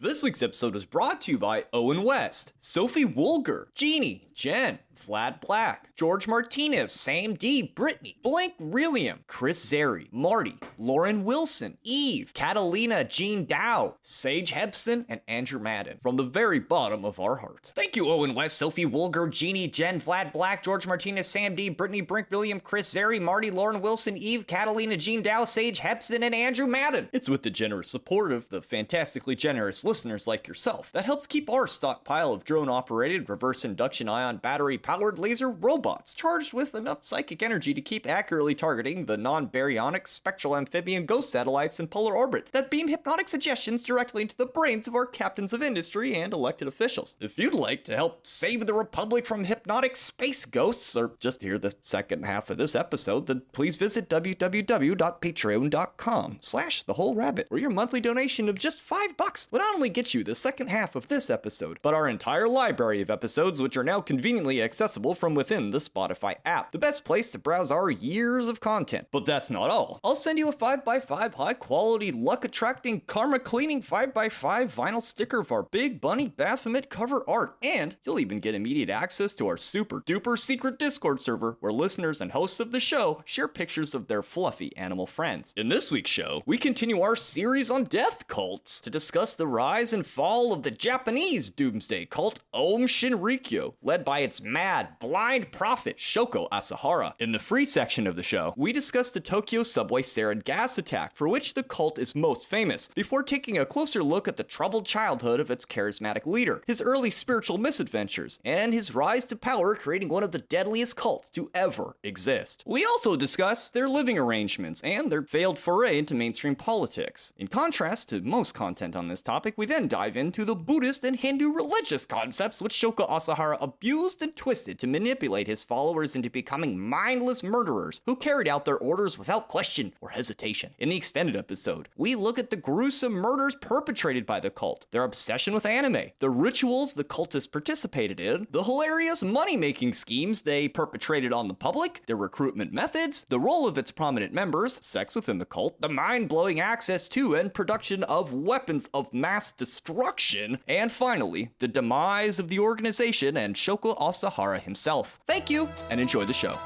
This week's episode is brought to you by Owen West, Sophie Woolger, Jeannie, Jen, Vlad Black, George Martinez, Sam D, Brittany, Blank Relium, Chris Zeri, Marty, Lauren Wilson, Eve, Catalina Jean Dow, Sage Hebson, and Andrew Madden. From the very bottom of our heart. Thank you, Owen West, Sophie Woolger, Jeannie, Jen, Vlad Black, George Martinez, Sam D, Brittany, Brink William, Chris Zeri, Marty, Lauren Wilson, Eve, Catalina Jean Dow, Sage Hebson, and Andrew Madden. It's with the generous support of the fantastically generous listeners like yourself that helps keep our stockpile of drone-operated, reverse induction ion battery-powered laser robots charged with enough psychic energy to keep accurately targeting the non-baryonic spectral amphibian ghost satellites in polar orbit that beam hypnotic suggestions directly into the brains of our captains of industry and elected officials. If you'd like to help save the Republic from hypnotic space ghosts, or just hear the second half of this episode, then please visit www.patreon.com/thewholerabbit, where your monthly donation of just $5 will not only get you the second half of this episode, but our entire library of episodes, which are now conveniently accessible from within the Spotify app, the best place to browse our years of content. But that's not all. I'll send you a 5x5 high-quality, luck-attracting, karma-cleaning 5x5 vinyl sticker of our Big Bunny Baphomet cover art, and you'll even get immediate access to our super-duper secret Discord server, where listeners and hosts of the show share pictures of their fluffy animal friends. In this week's show, we continue our series on death cults to discuss the rise and fall of the Japanese doomsday cult Aum Shinrikyo, led by its mad, blind prophet Shoko Asahara. In the free section of the show, we discuss the Tokyo Subway Sarin Gas attack, for which the cult is most famous, before taking a closer look at the troubled childhood of its charismatic leader, his early spiritual misadventures, and his rise to power, creating one of the deadliest cults to ever exist. We also discuss their living arrangements and their failed foray into mainstream politics. In contrast to most content on this topic, we then dive into the Buddhist and Hindu religious concepts which Shoko Asahara abused and twisted to manipulate his followers into becoming mindless murderers who carried out their orders without question or hesitation. In the extended episode, we look at the gruesome murders perpetrated by the cult, their obsession with anime, the rituals the cultists participated in, the hilarious money-making schemes they perpetrated on the public, their recruitment methods, the role of its prominent members, sex within the cult, the mind-blowing access to and production of weapons of mass destruction, and finally, the demise of the organization and Shoko Asahara himself. Thank you, and enjoy the show.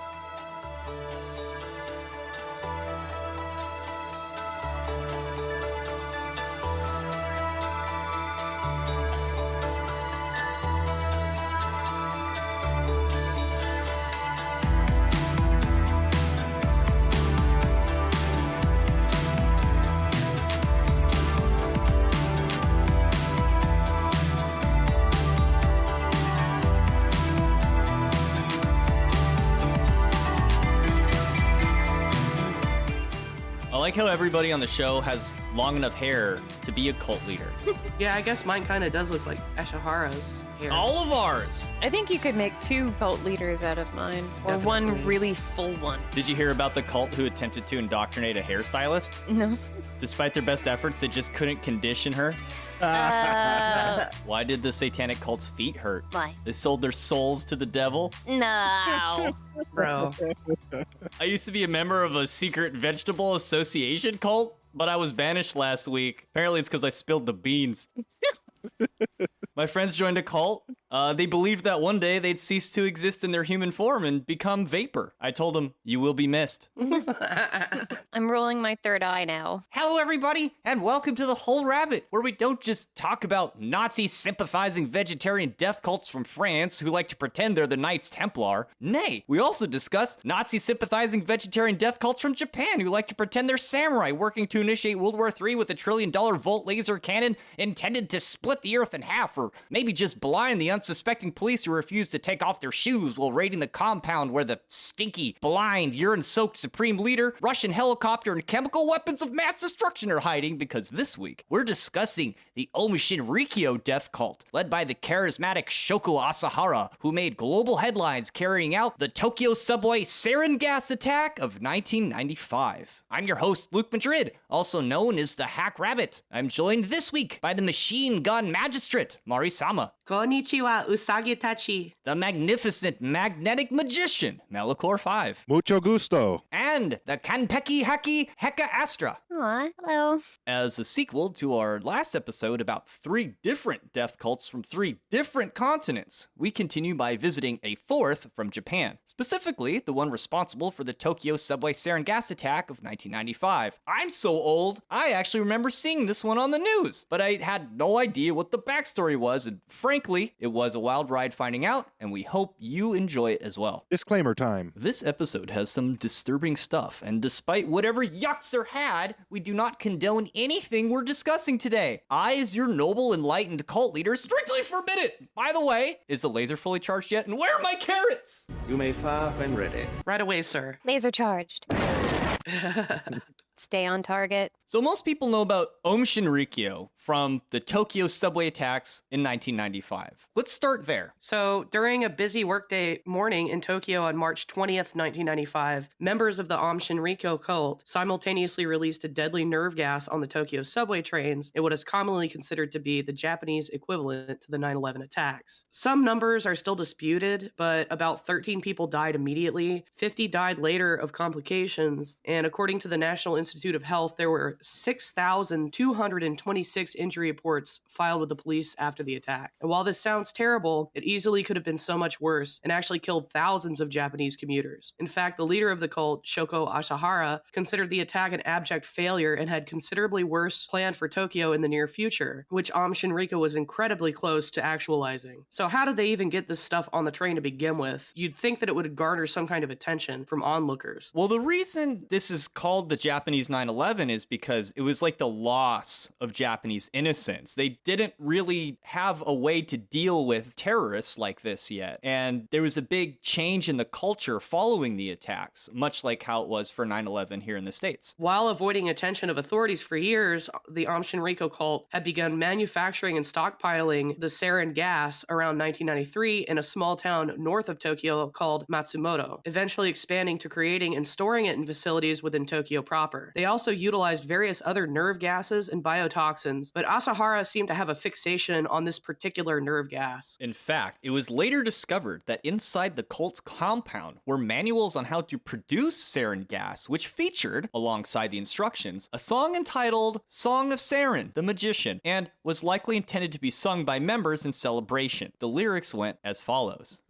I like how everybody on the show has long enough hair to be a cult leader. Yeah, I guess mine kind of does look like Ashihara's hair. All of ours! I think you could make 2 cult leaders out of mine, or Definitely. 1 really full one. Did you hear about the cult who attempted to indoctrinate a hairstylist? No. Despite their best efforts, they just couldn't condition her. Why did the satanic cult's feet hurt? Why? They sold their souls to the devil. No. Bro. I used to be a member of a secret vegetable association cult, but I was banished last week. Apparently it's because I spilled the beans. My friends joined a cult. They believed that one day they'd cease to exist in their human form and become vapor. I told them, you will be missed. I'm rolling my third eye now. Hello, everybody, and welcome to The Whole Rabbit, where we don't just talk about Nazi-sympathizing vegetarian death cults from France who like to pretend they're the Knights Templar. Nay, we also discuss Nazi-sympathizing vegetarian death cults from Japan who like to pretend they're samurai working to initiate World War III with a $1 trillion volt laser cannon intended to split the earth in half, or maybe just blind the unsuspecting police who refuse to take off their shoes while raiding the compound where the stinky, blind, urine-soaked supreme leader, Russian helicopter, and chemical weapons of mass destruction are hiding, because this week, we're discussing the Aum Shinrikyo death cult, led by the charismatic Shoko Asahara, who made global headlines carrying out the Tokyo Subway Sarin Gas attack of 1995. I'm your host, Luke Madrid, also known as the Hack Rabbit. I'm joined this week by the machine gun magistrate, Mari-sama. Konnichiwa, Usagi-tachi. The magnificent magnetic magician, Malachor 5. Mucho gusto. And the Kanpeki Haki Heka Astra. Aw, well, As a sequel to our last episode about 3 different death cults from 3 different continents, we continue by visiting a 4th from Japan, specifically the one responsible for the Tokyo Subway Sarin Gas attack of 1995. I'm so old, I actually remember seeing this one on the news, but I had no idea what the backstory was, and frankly, it was a wild ride finding out, and we hope you enjoy it as well. Disclaimer time. This episode has some disturbing stuff, and despite whatever yucks are had, we do not condone anything we're discussing today. I, as your noble, enlightened cult leader, strictly forbid it! By the way, is the laser fully charged yet? And where are my carrots? You may fire when ready. Right away, sir. laser charged. Stay on target. So most people know about Aum Shinrikyo from the Tokyo subway attacks in 1995. Let's start there. So, during a busy workday morning in Tokyo on March 20th, 1995, members of the Aum Shinrikyo cult simultaneously released a deadly nerve gas on the Tokyo subway trains in what is commonly considered to be the Japanese equivalent to the 9/11 attacks. Some numbers are still disputed, but about 13 people died immediately, 50 died later of complications, and according to the National Institute of Health, there were 6,226 injury reports filed with the police after the attack. And while this sounds terrible, it easily could have been so much worse and actually killed thousands of Japanese commuters. In fact, the leader of the cult, Shoko Asahara, considered the attack an abject failure and had considerably worse planned for Tokyo in the near future, which Aum Shinrikyo was incredibly close to actualizing. So how did they even get this stuff on the train to begin with? You'd think that it would garner some kind of attention from onlookers. Well, the reason this is called the Japanese 9/11 is because it was like the loss of Japanese innocence. They didn't really have a way to deal with terrorists like this yet. And there was a big change in the culture following the attacks, much like how it was for 9/11 here in the States. While avoiding attention of authorities for years, the Aum Shinrikyo cult had begun manufacturing and stockpiling the sarin gas around 1993 in a small town north of Tokyo called Matsumoto, eventually expanding to creating and storing it in facilities within Tokyo proper. They also utilized various other nerve gases and biotoxins, but Asahara seemed to have a fixation on this particular nerve gas. In fact, it was later discovered that inside the cult's compound were manuals on how to produce sarin gas, which featured, alongside the instructions, a song entitled Song of Sarin, the Magician, and was likely intended to be sung by members in celebration. The lyrics went as follows.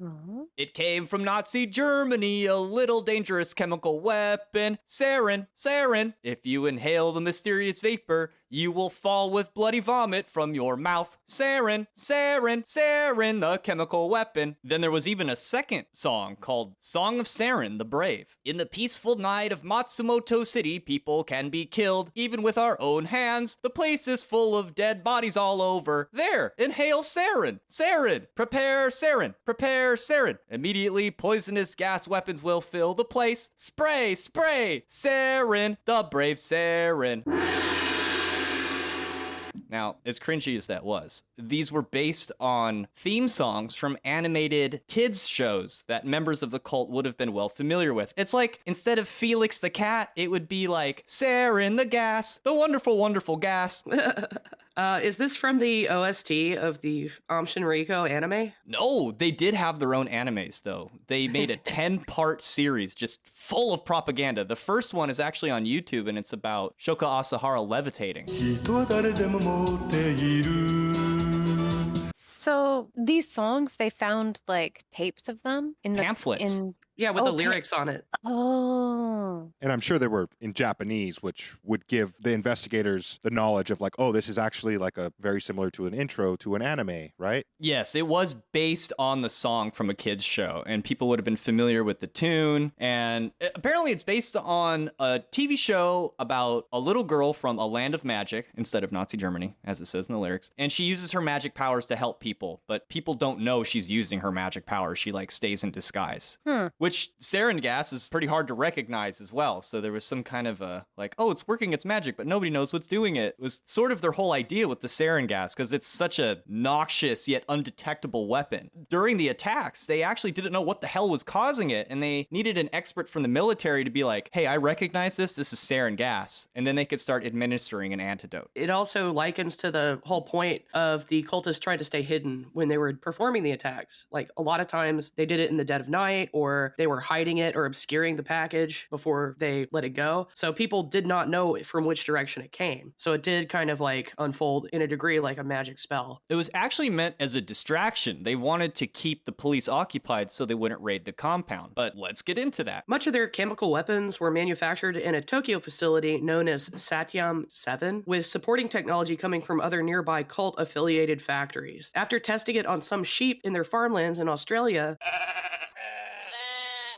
It came from Nazi Germany, a little dangerous chemical weapon. Sarin, sarin, if you inhale the mysterious vapor, you will fall with bloody vomit from your mouth. Sarin, sarin, sarin, the chemical weapon. Then there was even a second song called Song of Sarin, the Brave. In the peaceful night of Matsumoto City, people can be killed, even with our own hands. The place is full of dead bodies all over. There, inhale sarin. Sarin, prepare sarin, prepare sarin. Immediately, poisonous gas weapons will fill the place. Spray, spray, sarin, the brave sarin. Now, as cringy as that was, these were based on theme songs from animated kids shows that members of the cult would have been well familiar with. It's like, instead of Felix the cat, it would be like, Sarin the gas, the wonderful, wonderful gas. Is this from the OST of the Aum Shinrikyo anime? No, they did have their own animes, though. They made a 10-part series just full of propaganda. The first one is actually on YouTube, and it's about Shoko Asahara levitating. So these songs, they found like tapes of them in the Pamphlets. Yeah, with the Okay. lyrics on it. Oh. And I'm sure they were in Japanese, which would give the investigators the knowledge of like, oh, this is actually like a very similar to an intro to an anime, right? Yes, it was based on the song from a kid's show, and people would have been familiar with the tune. And apparently it's based on a TV show about a little girl from a land of magic, instead of Nazi Germany, as it says in the lyrics. And she uses her magic powers to help people, but people don't know she's using her magic powers. She like stays in disguise. Which sarin gas is pretty hard to recognize as well. So there was some kind of a like, oh, it's working its magic, but nobody knows what's doing it. It was sort of their whole idea with the sarin gas, because it's such a noxious yet undetectable weapon. During the attacks, they actually didn't know what the hell was causing it, and they needed an expert from the military to be like, hey, I recognize this is sarin gas. And then they could start administering an antidote. It also likens to the whole point of the cultists trying to stay hidden when they were performing the attacks. Like, a lot of times they did it in the dead of night, or they were hiding it or obscuring the package before they let it go. So people did not know from which direction it came. So it did kind of like unfold in a degree like a magic spell. It was actually meant as a distraction. They wanted to keep the police occupied so they wouldn't raid the compound. But let's get into that. Much of their chemical weapons were manufactured in a Tokyo facility known as Satyam 7, with supporting technology coming from other nearby cult-affiliated factories. After testing it on some sheep in their farmlands in Australia,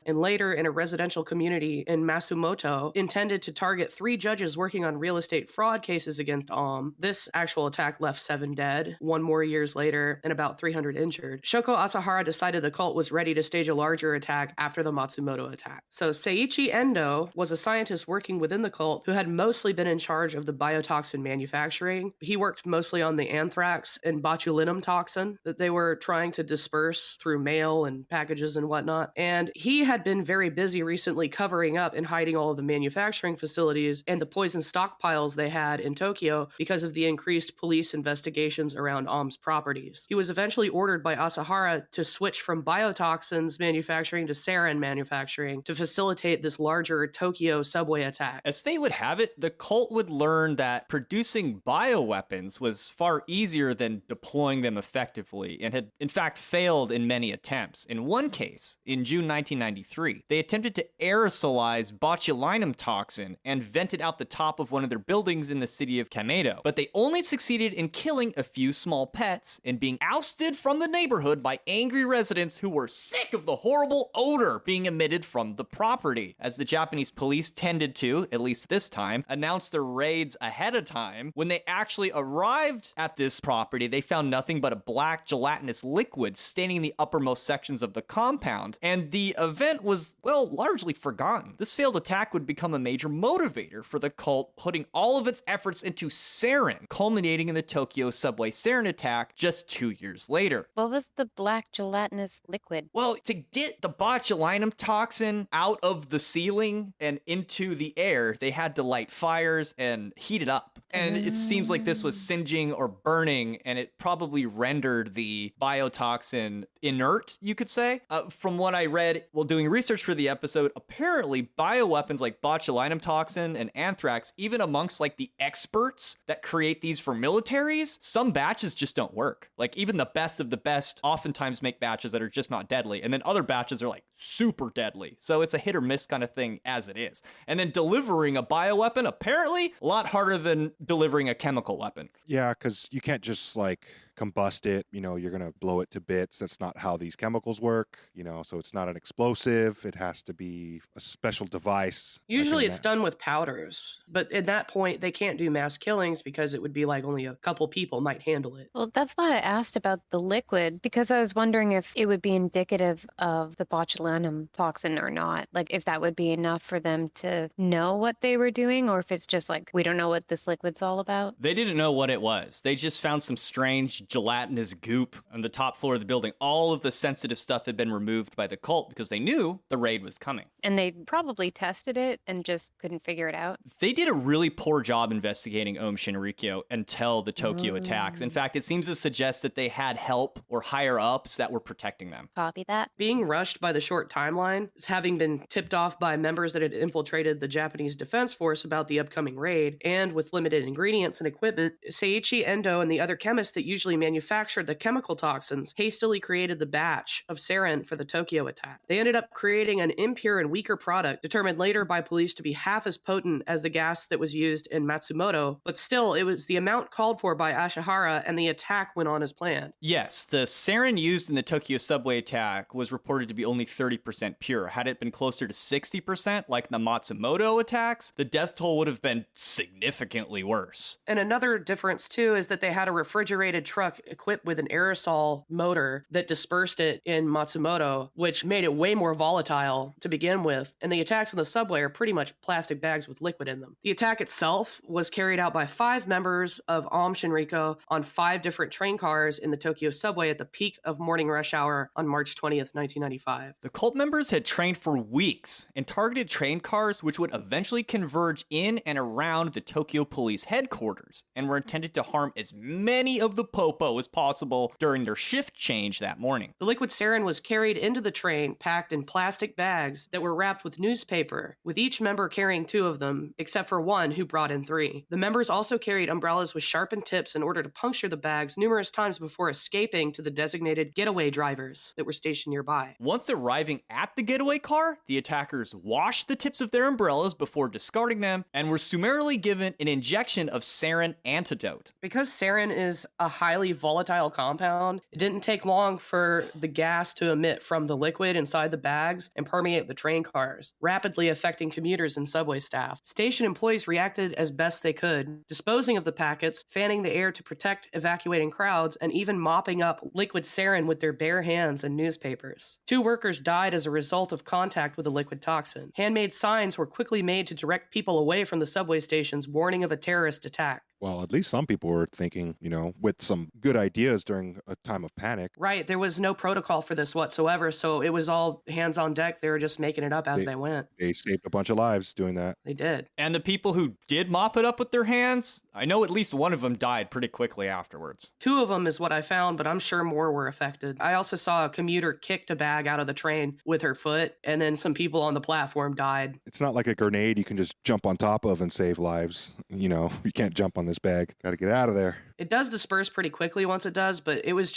and later in a residential community in Matsumoto, intended to target 3 judges working on real estate fraud cases against Aum. This actual attack left 7 dead, 1 more years later, and about 300 injured. Shoko Asahara decided the cult was ready to stage a larger attack after the Matsumoto attack. So Seiichi Endo was a scientist working within the cult who had mostly been in charge of the biotoxin manufacturing. He worked mostly on the anthrax and botulinum toxin that they were trying to disperse through mail and packages and whatnot. And he had been very busy recently covering up and hiding all of the manufacturing facilities and the poison stockpiles they had in Tokyo because of the increased police investigations around Aum's properties. He was eventually ordered by Asahara to switch from biotoxins manufacturing to sarin manufacturing to facilitate this larger Tokyo subway attack. As fate would have it, the cult would learn that producing bioweapons was far easier than deploying them effectively, and had in fact failed in many attempts. In one case, in June 1993, they attempted to aerosolize botulinum toxin and vent it out the top of one of their buildings in the city of Kamedo. But they only succeeded in killing a few small pets and being ousted from the neighborhood by angry residents who were sick of the horrible odor being emitted from the property. As the Japanese police tended to, at least this time, announce their raids ahead of time, when they actually arrived at this property, they found nothing but a black gelatinous liquid staining the uppermost sections of the compound, and the event was, well, largely forgotten. This failed attack would become a major motivator for the cult, putting all of its efforts into sarin, culminating in the Tokyo Subway Sarin attack just 2 years later. What was the black gelatinous liquid? Well, to get the botulinum toxin out of the ceiling and into the air, they had to light fires and heat it up. And it seems like this was singeing or burning, and it probably rendered the biotoxin inert, you could say. From what I read while doing research for the episode, apparently bioweapons like botulinum toxin and anthrax, even amongst like the experts that create these for militaries, some batches just don't work. Like even the best of the best oftentimes make batches that are just not deadly, and then other batches are like super deadly. So it's a hit or miss kind of thing as it is. And then delivering a bioweapon, apparently a lot harder than delivering a chemical weapon. Yeah, because you can't just like combust it, you're going to blow it to bits. That's not how these chemicals work, so it's not an explosive. It has to be a special device. Usually it's done with powders, but at that point they can't do mass killings because it would be like only a couple people might handle it. Well, that's why I asked about the liquid, because I was wondering if it would be indicative of the botulinum toxin or not. Like if that would be enough for them to know what they were doing, or if it's just like, we don't know what this liquid's all about. They didn't know what it was. They just found some strange gelatinous goop on the top floor of the building. All of the sensitive stuff had been removed by the cult because they knew the raid was coming. And they probably tested it and just couldn't figure it out. They did a really poor job investigating Aum Shinrikyo until the Tokyo attacks. In fact, it seems to suggest that they had help or higher ups that were protecting them. Copy that. Being rushed by the short timeline, having been tipped off by members that had infiltrated the Japanese Defense Force about the upcoming raid, and with limited ingredients and equipment, Seiichi Endo and the other chemists that usually manufactured the chemical toxins hastily created the batch of sarin for the Tokyo attack. They ended up creating an impure and weaker product, determined later by police to be half as potent as the gas that was used in Matsumoto, but still, it was the amount called for by Asahara, and the attack went on as planned. Yes, the sarin used in the Tokyo subway attack was reported to be only 30% pure. Had it been closer to 60%, like the Matsumoto attacks, the death toll would have been significantly worse. And another difference, too, is that they had a refrigerated truck equipped with an aerosol motor that dispersed it in Matsumoto, which made it way more volatile to begin with. And the attacks on the subway are pretty much plastic bags with liquid in them. The attack itself was carried out by 5 members of Aum Shinrikyo on 5 different train cars in the Tokyo subway at the peak of morning rush hour on March 20th, 1995. The cult members had trained for weeks and targeted train cars which would eventually converge in and around the Tokyo police headquarters and were intended to harm as many of the popo as possible during their shift change that morning. The liquid sarin was carried into the train, packed in plastic bags that were wrapped with newspaper, with each member carrying 2 of them, except for one who brought in 3. The members also carried umbrellas with sharpened tips in order to puncture the bags numerous times before escaping to the designated getaway drivers that were stationed nearby. Once arriving at the getaway car, the attackers washed the tips of their umbrellas before discarding them and were summarily given an injection of sarin antidote. Because sarin is a highly volatile compound, it didn't take long for the gas to emit from the liquid inside the bags and permeate the train cars, rapidly affecting commuters and subway staff. Station employees reacted as best they could, disposing of the packets, fanning the air to protect evacuating crowds, and even mopping up liquid sarin with their bare hands and newspapers. 2 workers died as a result of contact with the liquid toxin. Handmade signs were quickly made to direct people away from the subway stations, warning of a terrorist attack. Well, at least some people were thinking, with some good ideas during a time of panic. Right. There was no protocol for this whatsoever, so it was all hands on deck. They were just making it up as they went. They saved a bunch of lives doing that. They did. And the people who did mop it up with their hands, I know at least one of them died pretty quickly afterwards. 2 of them is what I found, but I'm sure more were affected. I also saw a commuter kicked a bag out of the train with her foot, and then some people on the platform died. It's not like a grenade you can just jump on top of and save lives. You can't jump on this bag. Got to get out of there. It does disperse pretty quickly once it does, but it was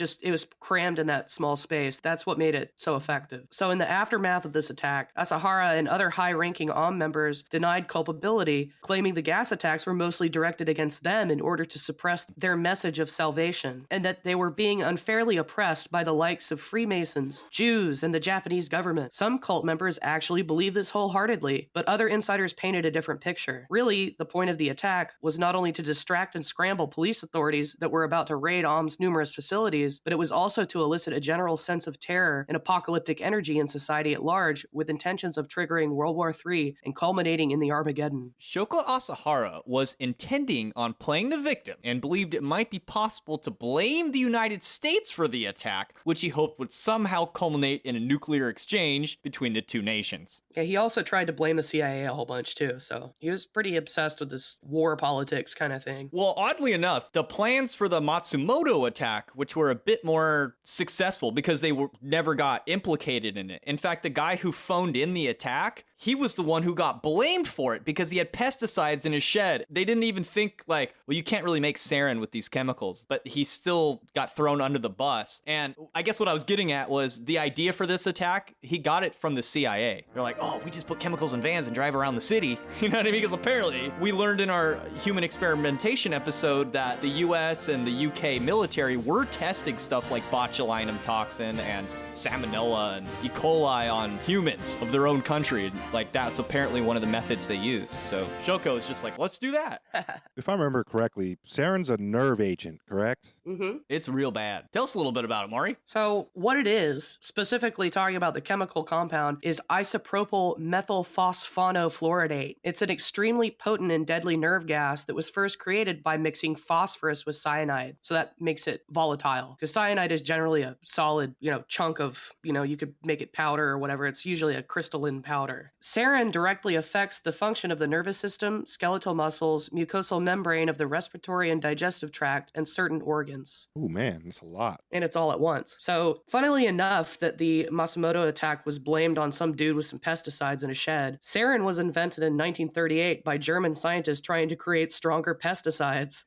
crammed in that small space. That's what made it so effective. So in the aftermath of this attack, Asahara and other high-ranking Aum members denied culpability, claiming the gas attacks were mostly directed against them in order to suppress their message of salvation, and that they were being unfairly oppressed by the likes of Freemasons, Jews, and the Japanese government. Some cult members actually believed this wholeheartedly, but other insiders painted a different picture. Really, the point of the attack was not only to distract and scramble police authorities that were about to raid Aum's numerous facilities, but it was also to elicit a general sense of terror and apocalyptic energy in society at large, with intentions of triggering World War III and culminating in the Armageddon. Shoko Asahara was intending on playing the victim and believed it might be possible to blame the United States for the attack, which he hoped would somehow culminate in a nuclear exchange between the 2 nations. Yeah, he also tried to blame the CIA a whole bunch too, so he was pretty obsessed with this war politics kind of thing. Well, oddly enough, the plans for the Matsumoto attack, which were a bit more successful because they never got implicated in it. In fact, the guy who phoned in the attack, he was the one who got blamed for it because he had pesticides in his shed. They didn't even think well, you can't really make sarin with these chemicals, but he still got thrown under the bus. And I guess what I was getting at was the idea for this attack, he got it from the CIA. They're like, oh, we just put chemicals in vans and drive around the city. You know what I mean? Because apparently we learned in our human experimentation episode that the US and the UK military were testing stuff like botulinum toxin and salmonella and E. coli on humans of their own country. That's apparently one of the methods they used. So Shoko is just like, let's do that. If I remember correctly, sarin's a nerve agent, correct? Mm-hmm. It's real bad. Tell us a little bit about it, Maury. So what it is, specifically talking about the chemical compound, is isopropyl methylphosphonofluoridate. It's an extremely potent and deadly nerve gas that was first created by mixing phosphorus with cyanide. So that makes it volatile, because cyanide is generally a solid, chunk of, you could make it powder or whatever. It's usually a crystalline powder. Sarin directly affects the function of the nervous system, skeletal muscles, mucosal membrane of the respiratory and digestive tract, and certain organs. Oh man, that's a lot. And it's all at once. So, funnily enough, that the Matsumoto attack was blamed on some dude with some pesticides in a shed. Sarin was invented in 1938 by German scientists trying to create stronger pesticides.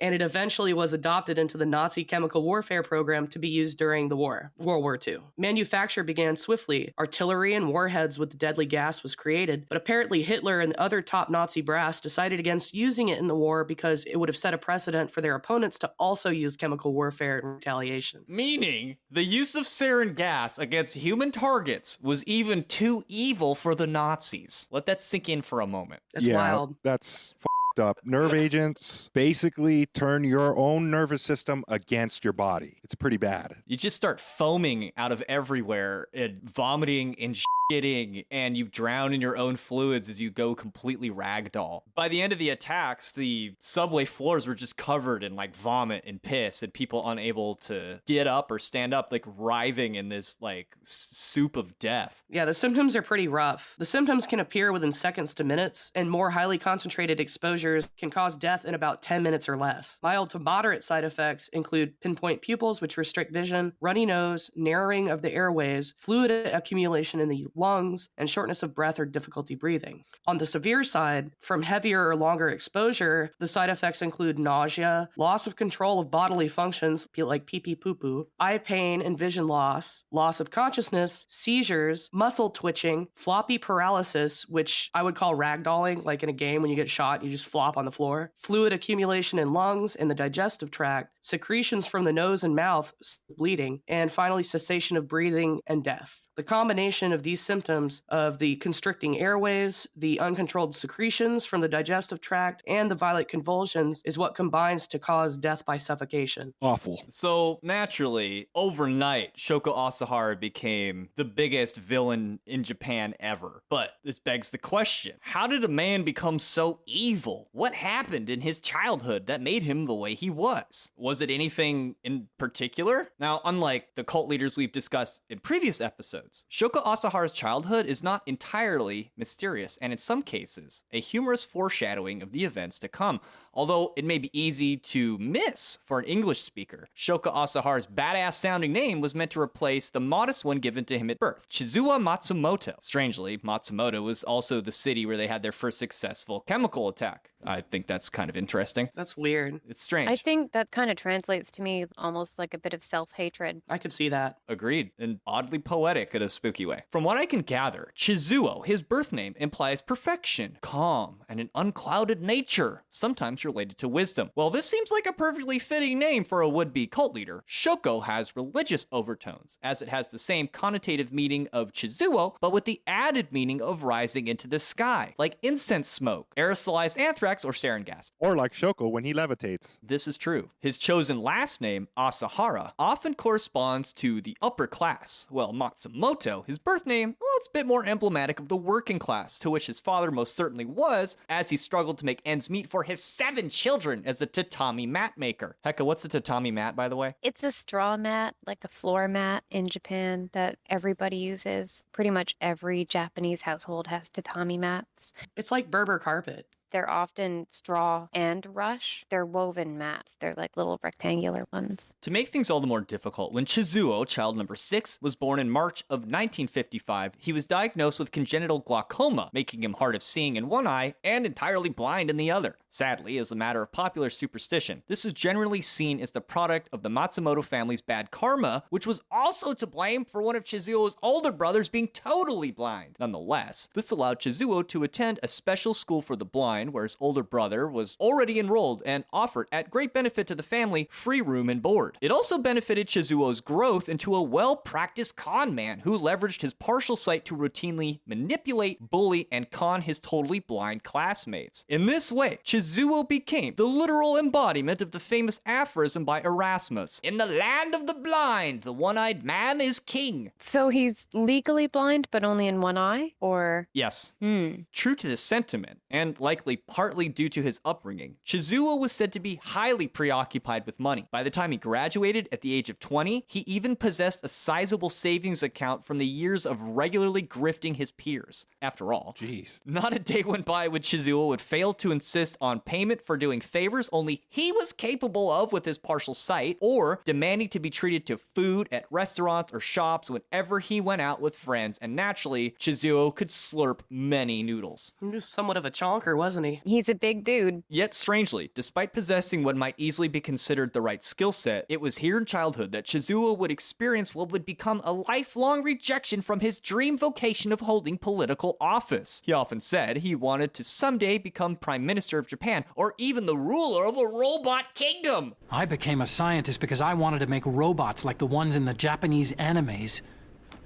And it eventually was adopted into the Nazi chemical warfare program to be used during the war, World War II. Manufacture began swiftly. Artillery and warheads with the deadly gas was created, but apparently Hitler and other top Nazi brass decided against using it in the war because it would have set a precedent for their opponents to also use chemical warfare in retaliation. Meaning, the use of sarin gas against human targets was even too evil for the Nazis. Let that sink in for a moment. That's wild. That's up. Nerve agents basically turn your own nervous system against your body. It's pretty bad. You just start foaming out of everywhere and vomiting and shitting and you drown in your own fluids as you go completely ragdoll. By the end of the attacks, the subway floors were just covered in like vomit and piss and people unable to get up or stand up, like writhing in this like soup of death. Yeah, the symptoms are pretty rough. The symptoms can appear within seconds to minutes, and more highly concentrated exposures can cause death in about 10 minutes or less. Mild to moderate side effects include pinpoint pupils, which restrict vision, runny nose, narrowing of the airways, fluid accumulation in the lungs, and shortness of breath or difficulty breathing. On the severe side, from heavier or longer exposure, the side effects include nausea, loss of control of bodily functions, like pee-pee poo-poo, eye pain and vision loss, loss of consciousness, seizures, muscle twitching, floppy paralysis, which I would call ragdolling, like in a game when you get shot, you just flop on the floor, fluid accumulation in lungs and the digestive tract, secretions from the nose and mouth, bleeding, and finally cessation of breathing and death. The combination of these symptoms of the constricting airways, the uncontrolled secretions from the digestive tract, and the violent convulsions is what combines to cause death by suffocation. Awful. So naturally, overnight, Shoko Asahara became the biggest villain in Japan ever. But this begs the question, how did a man become so evil? What happened in his childhood that made him the way he was? Was it anything in particular? Now, unlike the cult leaders we've discussed in previous episodes, Shoko Asahara's childhood is not entirely mysterious, and in some cases, a humorous foreshadowing of the events to come. Although it may be easy to miss for an English speaker, Shoko Asahara's badass-sounding name was meant to replace the modest one given to him at birth, Chizuwa Matsumoto. Strangely, Matsumoto was also the city where they had their first successful chemical attack. I think that's kind of interesting. That's weird. It's strange. I think that kind of translates to me almost like a bit of self-hatred. I could see that. Agreed, and oddly poetic in a spooky way. From what I can gather, Chizuo, his birth name, implies perfection, calm, and an unclouded nature, sometimes related to wisdom. While this seems like a perfectly fitting name for a would-be cult leader, Shoko has religious overtones, as it has the same connotative meaning of Chizuo, but with the added meaning of rising into the sky, like incense smoke, aerosolized anthrax, or sarin gas. Or like Shoko when he levitates. This is true. His chosen last name, Asahara, often corresponds to the upper class, while Matsumoto, his birth name, well, it's a bit more emblematic of the working class, to which his father most certainly was, as he struggled to make ends meet for his 7 children as a tatami mat maker. Hecka, what's a tatami mat, by the way? It's a straw mat, like a floor mat in Japan that everybody uses. Pretty much every Japanese household has tatami mats. It's like Berber carpet. They're often straw and rush. They're woven mats. They're like little rectangular ones. To make things all the more difficult, when Chizuo, child number 6, was born in March of 1955, he was diagnosed with congenital glaucoma, making him hard of seeing in one eye and entirely blind in the other. Sadly, as a matter of popular superstition, this was generally seen as the product of the Matsumoto family's bad karma, which was also to blame for one of Chizuo's older brothers being totally blind. Nonetheless, this allowed Chizuo to attend a special school for the blind, where his older brother was already enrolled and offered, at great benefit to the family, free room and board. It also benefited Chizuo's growth into a well-practiced con man who leveraged his partial sight to routinely manipulate, bully, and con his totally blind classmates. In this way, Chizuo became the literal embodiment of the famous aphorism by Erasmus, "In the land of the blind, the one-eyed man is king." So he's legally blind, but only in one eye? Or? Yes. True to this sentiment, and likely partly due to his upbringing, Chizuo was said to be highly preoccupied with money. By the time he graduated at the age of 20, he even possessed a sizable savings account from the years of regularly grifting his peers. After all, Jeez. not a day went by when Chizuo would fail to insist on payment for doing favors only he was capable of with his partial sight, or demanding to be treated to food at restaurants or shops whenever he went out with friends, and naturally, Chizuo could slurp many noodles. He was somewhat of a chonker, wasn't he? He's a big dude. Yet strangely, despite possessing what might easily be considered the right skill set, it was here in childhood that Chizuo would experience what would become a lifelong rejection from his dream vocation of holding political office. He often said he wanted to someday become Prime Minister of Japan, or even the ruler of a robot kingdom. I became a scientist because I wanted to make robots like the ones in the Japanese animes.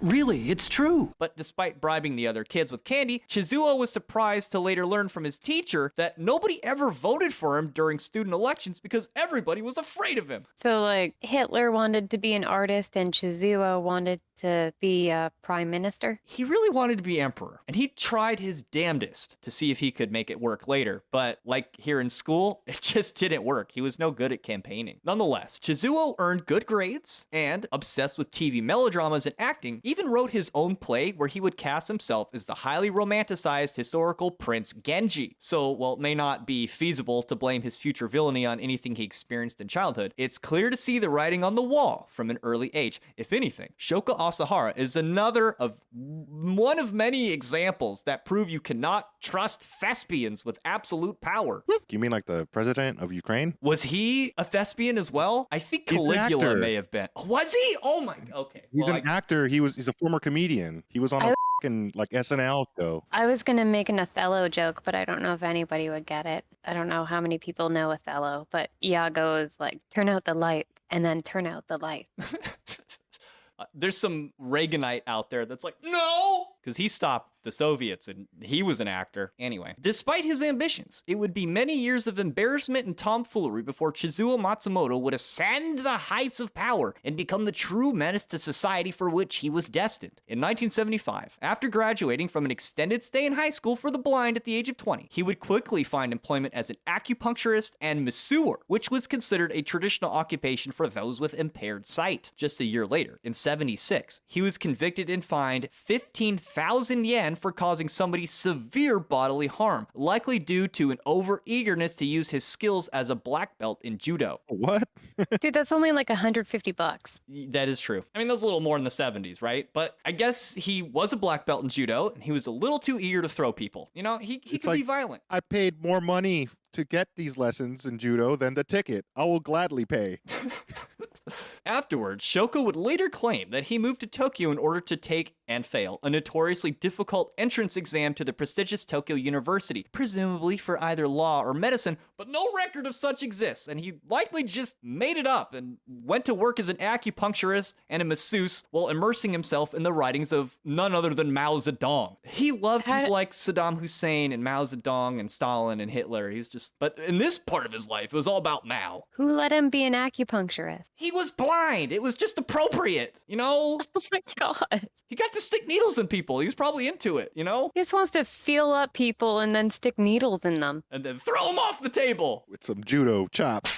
Really, it's true. But despite bribing the other kids with candy, Chizuo was surprised to later learn from his teacher that nobody ever voted for him during student elections because everybody was afraid of him. So, like, Hitler wanted to be an artist and Chizuo wanted to be a prime minister? He really wanted to be emperor, and he tried his damnedest to see if he could make it work later. But like here in school, it just didn't work. He was no good at campaigning. Nonetheless, Chizuo earned good grades and, obsessed with TV melodramas and acting, even wrote his own play where he would cast himself as the highly romanticized historical Prince Genji. So, while it may not be feasible to blame his future villainy on anything he experienced in childhood, it's clear to see the writing on the wall from an early age. If anything, Shoko Asahara is one of many examples that prove you cannot trust thespians with absolute power. You mean like the president of Ukraine? Was he a thespian as well? I think He's an Caligula actor. may have been. Was he? Oh my, okay. He's Well, an actor. He's a former comedian. He was on a fucking like SNL show. I was going to make an Othello joke, but I don't know if anybody would get it. I don't know how many people know Othello, but Iago is like, turn out the light and then turn out the light. There's some Reaganite out there that's like, no, because he stopped the Soviets and he was an actor. Anyway, despite his ambitions, it would be many years of embarrassment and tomfoolery before Chizuo Matsumoto would ascend the heights of power and become the true menace to society for which he was destined. In 1975, after graduating from an extended stay in high school for the blind at the age of 20, he would quickly find employment as an acupuncturist and masseur, which was considered a traditional occupation for those with impaired sight. Just a year later, in 76, he was convicted and fined 15,000 yen for causing somebody severe bodily harm, likely due to an over-eagerness to use his skills as a black belt in judo. What? Dude, that's only like $150. That is true. I mean, that's a little more in the 70s, right? But I guess he was a black belt in judo, and he was a little too eager to throw people. You know, he could be violent. I paid more money to get these lessons in judo than the ticket. I will gladly pay. Afterwards, Shoko would later claim that he moved to Tokyo in order to take and fail a notoriously difficult entrance exam to the prestigious Tokyo University, presumably for either law or medicine, but no record of such exists, and he likely just made it up and went to work as an acupuncturist and a masseuse while immersing himself in the writings of none other than Mao Zedong. He loved people like Saddam Hussein and Mao Zedong and Stalin and Hitler. But in this part of his life, it was all about Mao. Who let him be an acupuncturist? He was blind. It was just appropriate, you know? Oh my God. He got to stick needles in people. He's probably into it, you know? He just wants to feel up people and then stick needles in them. And then throw them off the table. With some judo chop.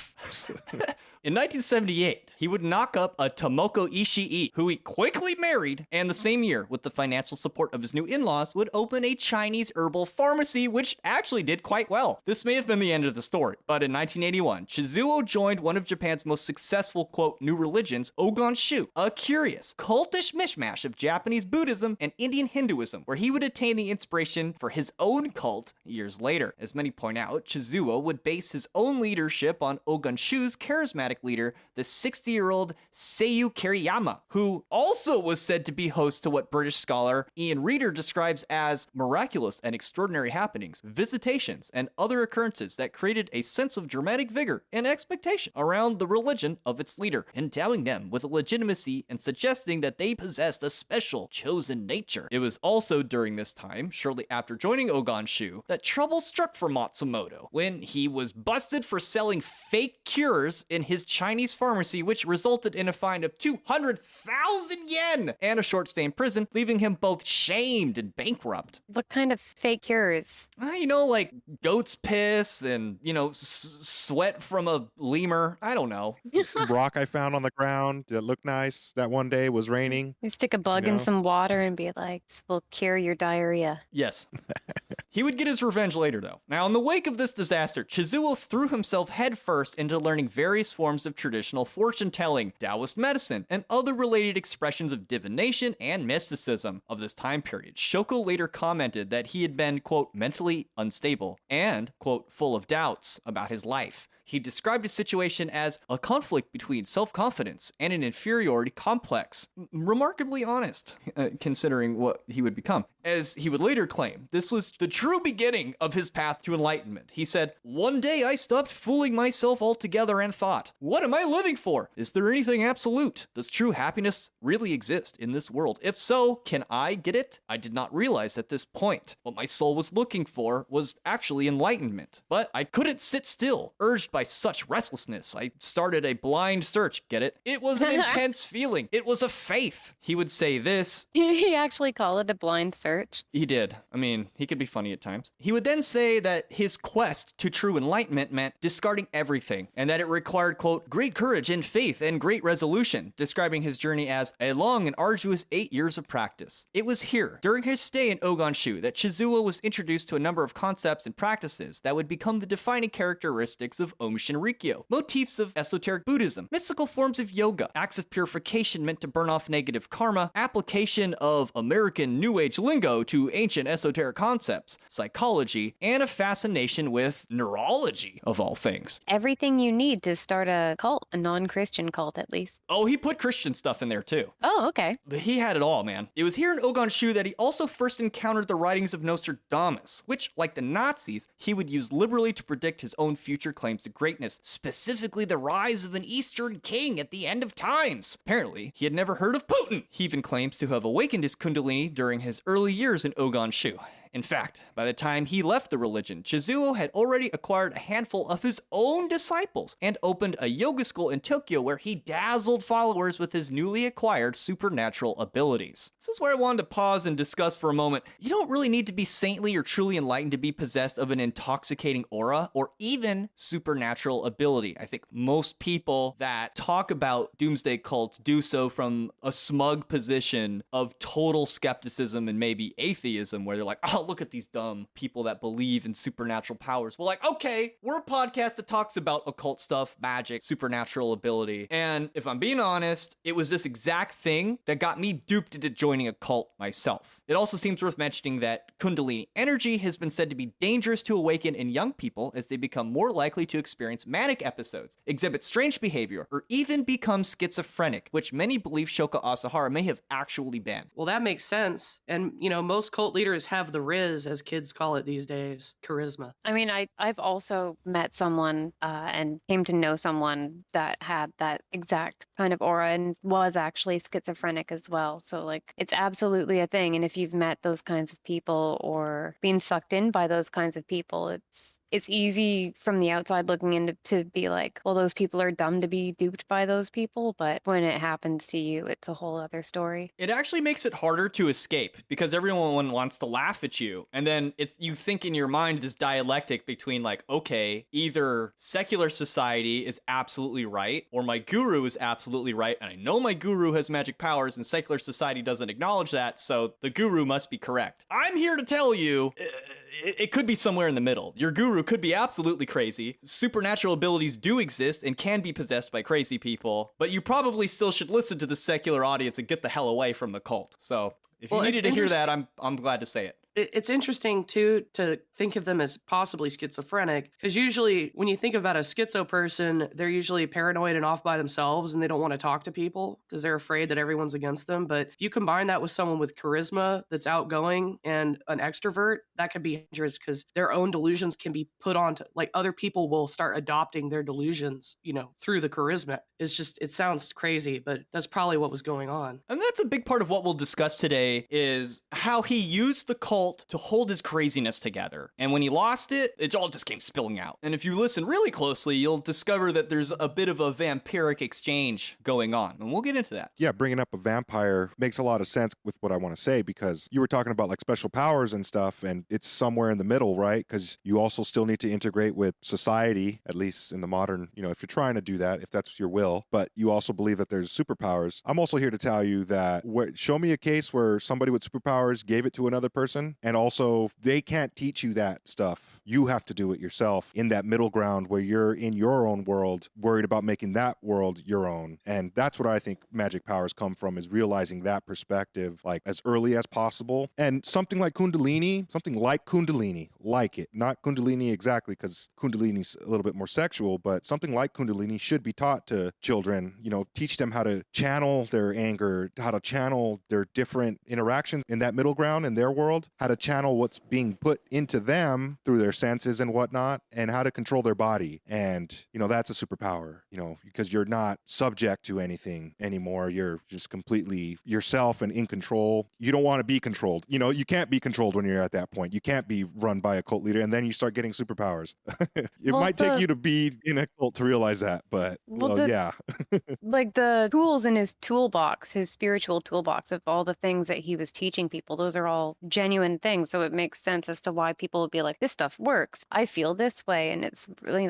In 1978, he would knock up a Tomoko Ishii, who he quickly married, and the same year, with the financial support of his new in-laws, would open a Chinese herbal pharmacy, which actually did quite well. This may have been the end of the story, but in 1981, Chizuo joined one of Japan's most successful, quote, new religions, Oganshu, a curious, cultish mishmash of Japanese Buddhism and Indian Hinduism, where he would attain the inspiration for his own cult years later. As many point out, Chizuo would base his own leadership on Oganshu's charismatic leader, the 60-year-old Seiyu Kiriyama, who also was said to be host to what British scholar Ian Reader describes as miraculous and extraordinary happenings, visitations, and other occurrences that created a sense of dramatic vigor and expectation around the religion of its leader, endowing them with legitimacy and suggesting that they possessed a special, chosen nature. It was also during this time, shortly after joining Oganshu, that trouble struck for Matsumoto when he was busted for selling fake cures in his Chinese pharmacy, which resulted in a fine of 200,000 yen and a short stay in prison, leaving him both shamed and bankrupt. What kind of fake cures? You know, like goat's piss and, you know, sweat from a lemur. I don't know. Some rock I found on the ground that looked nice that one day was raining. You stick a bug in some water and be like, this will cure your diarrhea. Yes. He would get his revenge later, though. Now, in the wake of this disaster, Chizuo threw himself headfirst into learning various forms of traditional fortune-telling, Taoist medicine, and other related expressions of divination and mysticism of this time period. Shoko later commented that he had been, quote, mentally unstable and, quote, full of doubts about his life. He described his situation as a conflict between self-confidence and an inferiority complex. Remarkably honest, considering what he would become. As he would later claim, this was the true beginning of his path to enlightenment. He said, "One day I stopped fooling myself altogether and thought, what am I living for? Is there anything absolute? Does true happiness really exist in this world? If so, can I get it? I did not realize at this point what my soul was looking for was actually enlightenment. But I couldn't sit still, urged by such restlessness. I started a blind search, get it? It was an intense feeling. It was a faith." He would say this. He actually called it a blind search. He did. I mean, he could be funny at times. He would then say that his quest to true enlightenment meant discarding everything, and that it required, quote, great courage and faith and great resolution, describing his journey as a long and arduous 8 years of practice. It was here, during his stay in Oganshu, that Chizuo was introduced to a number of concepts and practices that would become the defining characteristics of Aum Shinrikyo, motifs of esoteric Buddhism, mystical forms of yoga, acts of purification meant to burn off negative karma, application of American New Age lingo to ancient esoteric concepts, psychology, and a fascination with neurology, of all things. Everything you need to start a cult, a non-Christian cult at least. Oh, he put Christian stuff in there too. Oh, okay. But he had it all, man. It was here in Oganshu that he also first encountered the writings of Nostradamus, which, like the Nazis, he would use liberally to predict his own future claims to greatness, specifically the rise of an Eastern king at the end of times. Apparently, he had never heard of Putin. He even claims to have awakened his kundalini during his early years in Oganshu. In fact, by the time he left the religion, Chizuo had already acquired a handful of his own disciples and opened a yoga school in Tokyo where he dazzled followers with his newly acquired supernatural abilities. This is where I wanted to pause and discuss for a moment. You don't really need to be saintly or truly enlightened to be possessed of an intoxicating aura or even supernatural ability. I think most people that talk about doomsday cults do so from a smug position of total skepticism and maybe atheism, where they're like, oh, look at these dumb people that believe in supernatural powers. Well, like, okay, we're a podcast that talks about occult stuff, magic, supernatural ability. And if I'm being honest, it was this exact thing that got me duped into joining a cult myself. It also seems worth mentioning that Kundalini energy has been said to be dangerous to awaken in young people as they become more likely to experience manic episodes, exhibit strange behavior, or even become schizophrenic, which many believe Shoko Asahara may have actually been. Well, that makes sense. And, most cult leaders have the riz, as kids call it these days, charisma. I mean, I've also met someone and came to know someone that had that exact kind of aura and was actually schizophrenic as well. So, like, it's absolutely a thing. And if you've met those kinds of people or been sucked in by those kinds of people, it's easy from the outside looking in to be like, well, those people are dumb to be duped by those people. But when it happens to you, it's a whole other story. It actually makes it harder to escape because everyone wants to laugh at you. And then you think in your mind this dialectic between like, okay, either secular society is absolutely right or my guru is absolutely right. And I know my guru has magic powers and secular society doesn't acknowledge that. So the guru must be correct. I'm here to tell you, it could be somewhere in the middle. Your guru could be absolutely crazy. Supernatural abilities do exist and can be possessed by crazy people, but you probably still should listen to the secular audience and get the hell away from the cult. So if you needed to hear that, I'm glad to say it. It's interesting, too, to think of them as possibly schizophrenic, because usually when you think about a schizo person, they're usually paranoid and off by themselves, and they don't want to talk to people because they're afraid that everyone's against them. But if you combine that with someone with charisma that's outgoing and an extrovert, that could be dangerous because their own delusions can be put onto, like, other people will start adopting their delusions, through the charisma. It sounds crazy, but that's probably what was going on. And that's a big part of what we'll discuss today is how he used the cult to hold his craziness together. And when he lost it, it all just came spilling out. And if you listen really closely, you'll discover that there's a bit of a vampiric exchange going on. And we'll get into that. Yeah, bringing up a vampire makes a lot of sense with what I want to say, because you were talking about like special powers and stuff, and it's somewhere in the middle, right? Because you also still need to integrate with society, at least in the modern, if you're trying to do that, if that's your will, but you also believe that there's superpowers. I'm also here to tell you that show me a case where somebody with superpowers gave it to another person And also, they can't teach you that stuff. You have to do it yourself in that middle ground where you're in your own world, worried about making that world your own. And that's what I think magic powers come from, is realizing that perspective like as early as possible. And something like Kundalini, like it. Not Kundalini exactly, because Kundalini's a little bit more sexual, but something like Kundalini should be taught to children, teach them how to channel their anger, how to channel their different interactions in that middle ground in their world, how to channel what's being put into them through their senses and whatnot, and how to control their body. And, that's a superpower, because you're not subject to anything anymore. You're just completely yourself and in control. You don't want to be controlled. You can't be controlled when you're at that point. You can't be run by a cult leader, and then you start getting superpowers. It might take you to be in a cult to realize that, but yeah. Like the tools in his toolbox, his spiritual toolbox of all the things that he was teaching people, those are all genuine things. So it makes sense as to why people would be like, this stuff works. I feel this way, and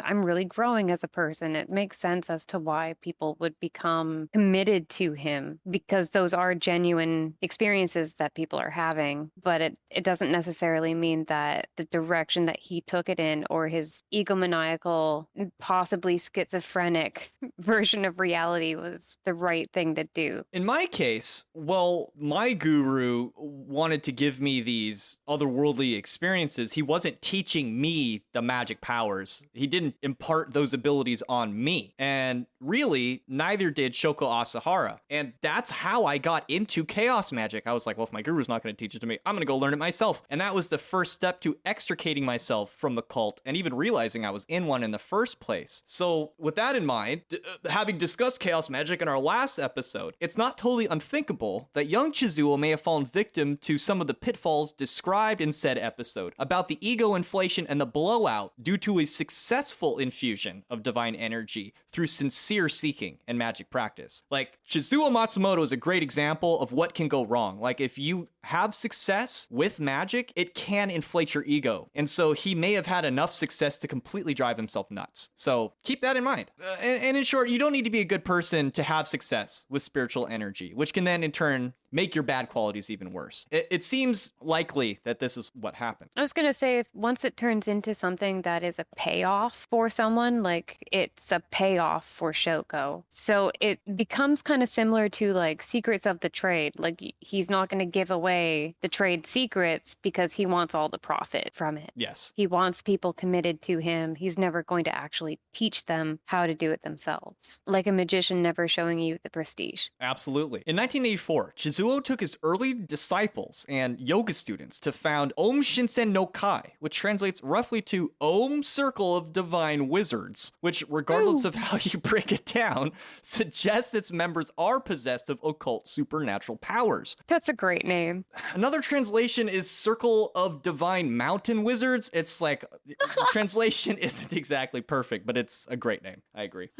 I'm really growing as a person. It makes sense as to why people would become committed to him, because those are genuine experiences that people are having. But it doesn't necessarily mean that the direction that he took it in, or his egomaniacal, possibly schizophrenic version of reality, was the right thing to do. In my case, my guru wanted to give me these otherworldly experiences. He wasn't teaching me the magic powers. He didn't impart those abilities on me. And really, neither did Shoko Asahara. And that's how I got into chaos magic. I was like, well, if my guru's not going to teach it to me, I'm going to go learn it myself. And that was the first step to extricating myself from the cult and even realizing I was in one in the first place. So with that in mind, having discussed chaos magic in our last episode, it's not totally unthinkable that young Chizuo may have fallen victim to some of the pitfalls described in said episode about the ego inflation and the blowout due to a successful infusion of divine energy through sincere seeking and magic practice. Like, Chizuo Matsumoto is a great example of what can go wrong. Like, if you have success with magic, it can inflate your ego. And so he may have had enough success to completely drive himself nuts. So keep that in mind. And in short, you don't need to be a good person to have success with spiritual energy, which can then in turn make your bad qualities even worse. It seems likely that this is what happened. I was going to say, if once it turns into something that is a payoff for someone, like it's a payoff for Shoko. So it becomes kind of similar to like secrets of the trade. Like he's not going to give away the trade secrets because he wants all the profit from it. Yes. He wants people committed to him. He's never going to actually teach them how to do it themselves. Like a magician never showing you the prestige. Absolutely. In 1984, Chizuo took his early disciples and yoga students to found Aum Shinsen no Kai, which translates roughly to Aum Circle of Divine Wizards, which, regardless of how you break it down, suggests its members are possessed of occult supernatural powers. That's a great name. Another translation is Circle of Divine Mountain Wizards. It's like, the translation isn't exactly perfect, but it's a great name. I agree.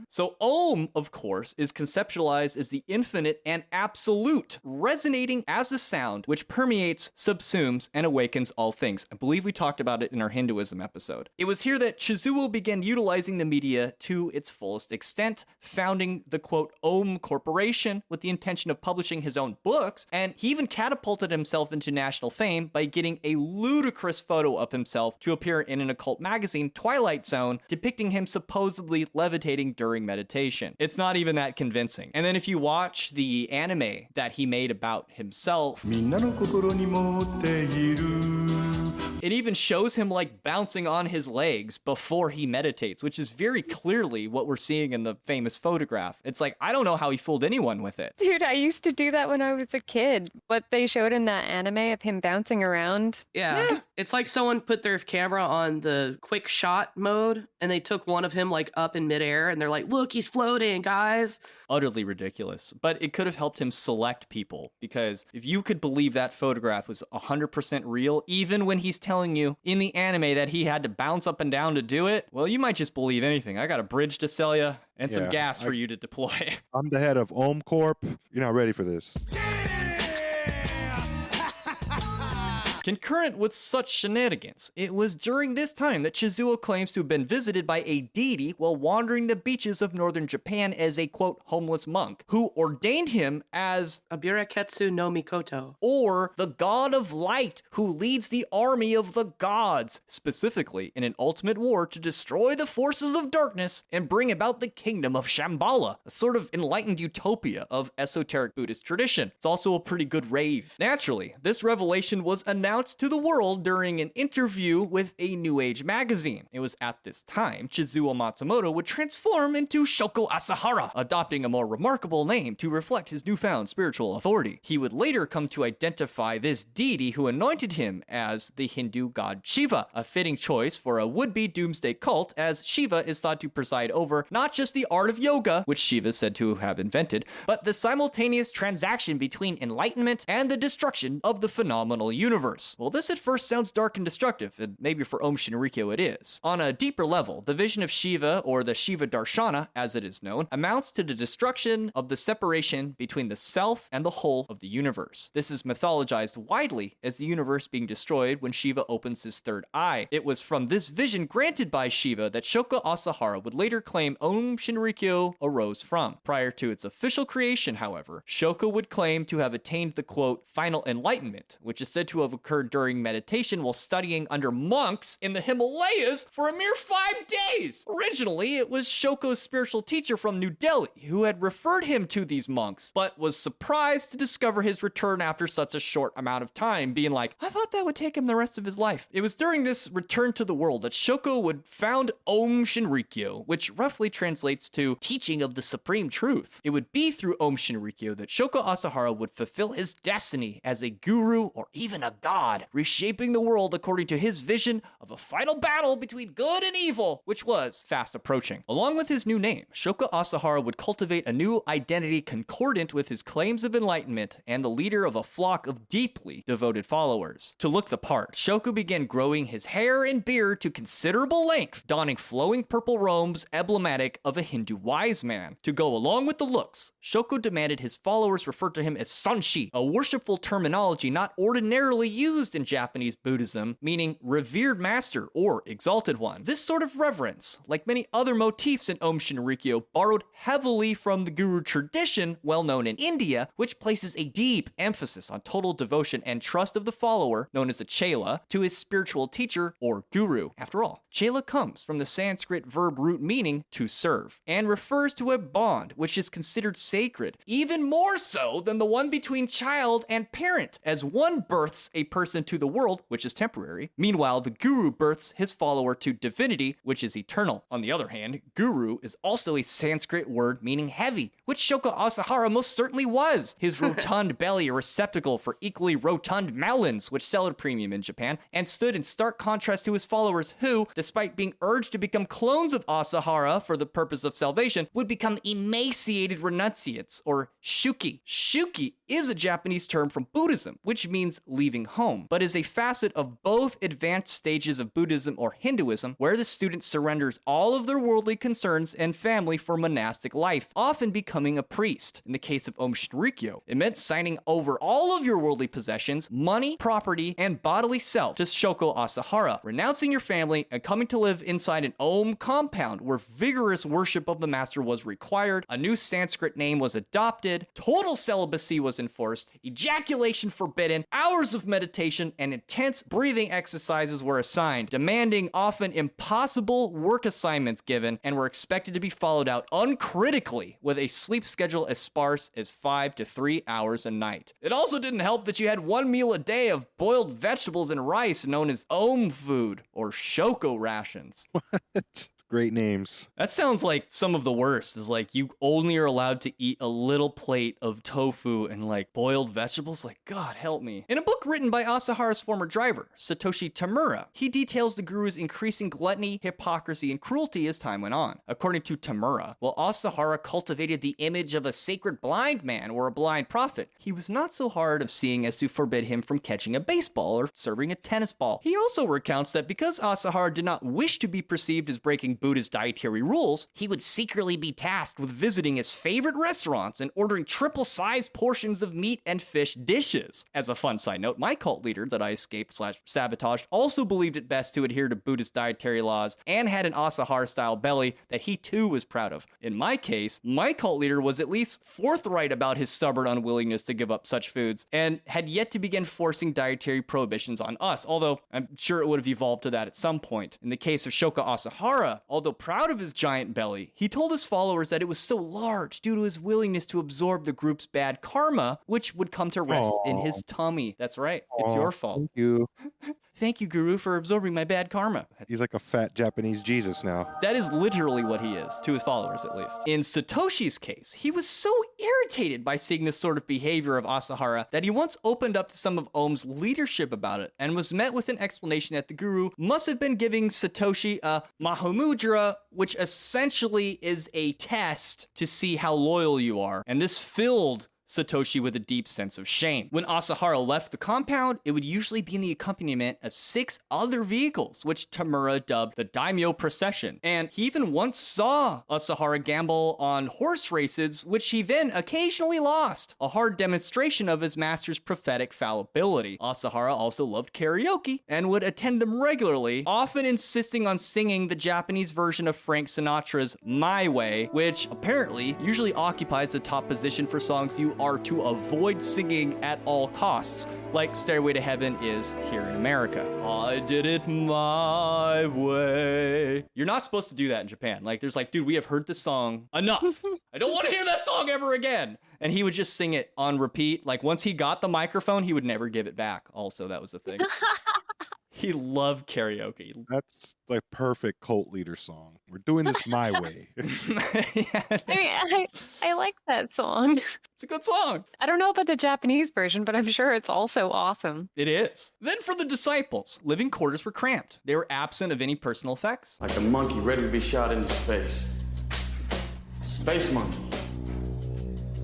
So Aum, of course, is conceptualized as the infinite and absolute, resonating as a sound which permeates, subsumes, and awakens all things. I believe we talked about it in our Hinduism episode. It was here that Chizuo began utilizing the media to its fullest extent, founding the quote Aum Corporation with the intention of publishing his own books, and he even catapulted himself into national fame by getting a ludicrous photo of himself to appear in an occult magazine, Twilight Zone, depicting him supposedly levitating during meditation. It's not even that convincing. And then if you watch the anime that he made about himself, it even shows him like bouncing on his legs before he meditates, which is very clearly what we're seeing in the famous photograph. It's like, I don't know how he fooled anyone with it. Dude, I used to do that when I was a kid. What they showed in that anime of him bouncing around. Yeah. It's like someone put their camera on the quick shot mode and they took one of him like up in midair and they're like, look, he's floating, guys. Utterly ridiculous. But it could have helped him select people, because if you could believe that photograph was 100% real, even when he's telling you in the anime that he had to bounce up and down to do it, well, you might just believe anything. I got a bridge to sell you and some gas for you to deploy. I'm the head of Aum Corp. You're not ready for this. Concurrent with such shenanigans, it was during this time that Chizuo claims to have been visited by a deity while wandering the beaches of northern Japan as a, quote, homeless monk, who ordained him as Abiraketsu no Mikoto. or the god of light who leads the army of the gods, specifically in an ultimate war to destroy the forces of darkness and bring about the kingdom of Shambhala, a sort of enlightened utopia of esoteric Buddhist tradition. It's also a pretty good rave. Naturally, this revelation was announced to the world during an interview with a New Age magazine. It was at this time Chizuo Matsumoto would transform into Shoko Asahara, adopting a more remarkable name to reflect his newfound spiritual authority. He would later come to identify this deity who anointed him as the Hindu god Shiva, a fitting choice for a would-be doomsday cult, as Shiva is thought to preside over not just the art of yoga, which Shiva is said to have invented, but the simultaneous transaction between enlightenment and the destruction of the phenomenal universe. Well, this at first sounds dark and destructive, and maybe for Aum Shinrikyo it is. On a deeper level, the vision of Shiva, or the Shiva Darshana, as it is known, amounts to the destruction of the separation between the self and the whole of the universe. This is mythologized widely as the universe being destroyed when Shiva opens his third eye. It was from this vision granted by Shiva that Shoko Asahara would later claim Aum Shinrikyo arose from. Prior to its official creation, however, Shoko would claim to have attained the, quote, final enlightenment, which is said to have occurred during meditation while studying under monks in the Himalayas for a mere 5 days. Originally, it was Shoko's spiritual teacher from New Delhi who had referred him to these monks, but was surprised to discover his return after such a short amount of time, being like, I thought that would take him the rest of his life. It was during this return to the world that Shoko would found Aum Shinrikyo, which roughly translates to teaching of the supreme truth. It would be through Aum Shinrikyo that Shoko Asahara would fulfill his destiny as a guru or even a god, reshaping the world according to his vision of a final battle between good and evil, which was fast approaching. Along with his new name, Shoko Asahara would cultivate a new identity concordant with his claims of enlightenment and the leader of a flock of deeply devoted followers. To look the part, Shoko began growing his hair and beard to considerable length, donning flowing purple robes emblematic of a Hindu wise man. To go along with the looks, Shoko demanded his followers refer to him as Sanshi, a worshipful terminology not ordinarily used in Japanese Buddhism, meaning revered master or exalted one. This sort of reverence, like many other motifs in Aum Shinrikyo, borrowed heavily from the guru tradition, well known in India, which places a deep emphasis on total devotion and trust of the follower, known as a chela, to his spiritual teacher or guru. After all, chela comes from the Sanskrit verb root meaning to serve, and refers to a bond which is considered sacred, even more so than the one between child and parent, as one births a person to the world, which is temporary. Meanwhile, the guru births his follower to divinity, which is eternal. On the other hand, guru is also a Sanskrit word meaning heavy, which Shoko Asahara most certainly was. His rotund belly a receptacle for equally rotund melons, which sell at a premium in Japan, and stood in stark contrast to his followers who, despite being urged to become clones of Asahara for the purpose of salvation, would become emaciated renunciates, or shuki. Shuki is a Japanese term from Buddhism, which means leaving home, but is a facet of both advanced stages of Buddhism or Hinduism, where the student surrenders all of their worldly concerns and family for monastic life, often becoming a priest. In the case of Aum Shinrikyo, it meant signing over all of your worldly possessions, money, property, and bodily self to Shoko Asahara, renouncing your family and coming to live inside an Aum compound where vigorous worship of the master was required, a new Sanskrit name was adopted, total celibacy was enforced, ejaculation forbidden, hours of meditation and intense breathing exercises were assigned, demanding often impossible work assignments given, and were expected to be followed out uncritically with a sleep schedule as sparse as 5 to 3 hours a night. It also didn't help that you had one meal a day of boiled vegetables and rice known as Aum food or Shoko rations. What? Great names. That sounds like some of the worst, is like you only are allowed to eat a little plate of tofu and like boiled vegetables. Like, God help me. In a book written by Asahara's former driver, Satoshi Tamura, he details the guru's increasing gluttony, hypocrisy, and cruelty as time went on. According to Tamura, while Asahara cultivated the image of a sacred blind man or a blind prophet, he was not so hard of seeing as to forbid him from catching a baseball or serving a tennis ball. He also recounts that because Asahara did not wish to be perceived as breaking Buddhist dietary rules, he would secretly be tasked with visiting his favorite restaurants and ordering triple-sized portions dozens of meat and fish dishes. As a fun side note, my cult leader that I escaped/sabotaged also believed it best to adhere to Buddhist dietary laws and had an Asahara-style belly that he too was proud of. In my case, my cult leader was at least forthright about his stubborn unwillingness to give up such foods and had yet to begin forcing dietary prohibitions on us, although I'm sure it would have evolved to that at some point. In the case of Shoko Asahara, although proud of his giant belly, he told his followers that it was so large due to his willingness to absorb the group's bad karma, which would come to rest in his tummy. That's right. It's your fault. Thank you. Thank you, Guru, for absorbing my bad karma. He's like a fat Japanese Jesus now. That is literally what he is, to his followers at least. In Satoshi's case, he was so irritated by seeing this sort of behavior of Asahara that he once opened up to some of Aum's leadership about it and was met with an explanation that the Guru must have been giving Satoshi a Mahamudra, which essentially is a test to see how loyal you are. And this filled Satoshi with a deep sense of shame. When Asahara left the compound, it would usually be in the accompaniment of 6 other vehicles, which Tamura dubbed the Daimyo Procession. And he even once saw Asahara gamble on horse races, which he then occasionally lost, a hard demonstration of his master's prophetic fallibility. Asahara also loved karaoke and would attend them regularly, often insisting on singing the Japanese version of Frank Sinatra's My Way, which apparently usually occupies the top position for songs you are to avoid singing at all costs, like Stairway to Heaven is here in America. I did it my way. You're not supposed to do that in Japan. Like, there's like, dude, we have heard this song enough. I don't want to hear that song ever again. And he would just sing it on repeat. Like, once he got the microphone, he would never give it back. Also, that was the thing. He loved karaoke. That's the perfect cult leader song. We're doing this my way. I mean, I like that song. It's a good song. I don't know about the Japanese version, but I'm sure it's also awesome. It is. Then for the disciples, living quarters were cramped. They were absent of any personal effects. Like a monkey ready to be shot into space. Space monkey.